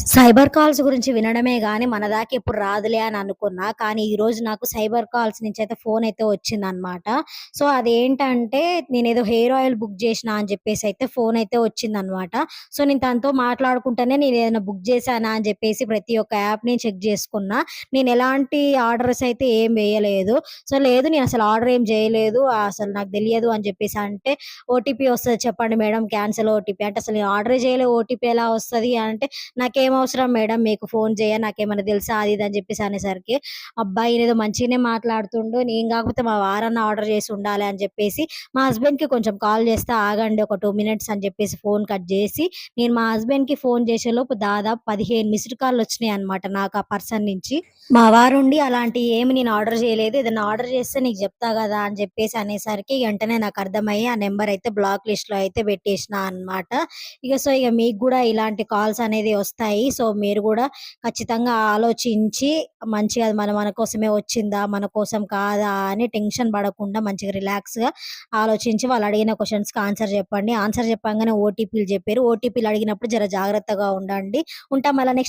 Cyber calls గురించి వినడమే గానీ, మన దాకా ఎప్పుడు రాదులే అని అనుకున్నా. కానీ ఈరోజు నాకు సైబర్ కాల్స్ నుంచయితే ఫోనయితే వచ్చిందనమాట. సో, అదేంటంటే నేనేదో హెయిర్ ఆయిల్ బుక్ జేసినా అని జెప్పేసయితే ఫోనయితే వచ్చిందనమాట. సో, నేను తనతో మాట్లాడుకుంటూనే నేనేదైనా బుక్ జేశానా అని జెప్పేసి ప్రతి ఒక్క యాప్‌ని చెక్ జేసుకున్నా. నేనెలాంటి ఆర్డర్స్ అయితే ఏం వేయలేదు. సో, లేదు నేనసలు ఆర్డర్ ఏం జేయలేదు. అసలు నాకు దెలియదు అని జెప్పేసి అంటే, ఓటీపీ వస్తది చెప్పండి మేడం క్యాన్సెల్ ఓటీపీ అంటే, అసలు నేను ఆర్డరే జేయలే ఓటీపీ ఎలా వస్తది అంటే, నాకేమవసరం మేడం మీకు ఫోను జేయ నాకేమన్నా తెలుసా? అది ఇది అని జెప్పేసి అనేసరికి, అబ్బా! ఈయనేదో మంచిగానే మాట్లాడుతుండు. నేను గాకపోతే మా వారన్నా ఆర్డర్ జేసి ఉండాలి అని జెప్పేసి, మా హస్బెండ్‌కి కొంచెం కాల్ జేస్తే ఆగండి ఒక 2 మినిట్స్ అని జెప్పేసి ఫోను కట్ జేసి, నేను మా హస్బెండ్‌కి ఫోను జేసేలోపు దాదాపు 15 మిస్డ్ కాల్‌లొచ్చినాయన్నమాట నాకు ఆ పర్సన్ నుంచి. మా వారుండి అలాంటియి ఏమి నేను ఆర్డర్ జేయలేదు. ఏదన్నా ఆర్డర్ జేస్తే నీకు జెప్తా గదా! అని జెప్పేసి అనేసరికి వెంటనే నాకర్థమయ్యి ఆ నంబరయితే బ్లాక్ లిస్ట్‌లో అయితే పెట్టేసినా అనమాట. ఇగ మీకు గూడా ఇలాంటి కాల్స్ అనేది ఒస్తాయి. సో, మీరు గూడా ఖచ్చితంగా ఆలోచించి మంచిగా అది మన కోసమే వచ్చిందా? మన కోసం కాదా? అని టెన్షన్ పడకుండా మంచిగా రిలాక్స్‌గా ఆలోచించి వాళ్ళడిగిన క్వెషన్స్‌కి ఆన్సర్ జెప్పండి. ఆన్సర్ జెప్పంగానే ఓటీపీలు జెప్పిర్రు. ఓటీపీలు అడిగినప్పుడు జర జాగ్రత్తగా ఉండండి. ఉంటా మళ్ళా నెక్స్ట్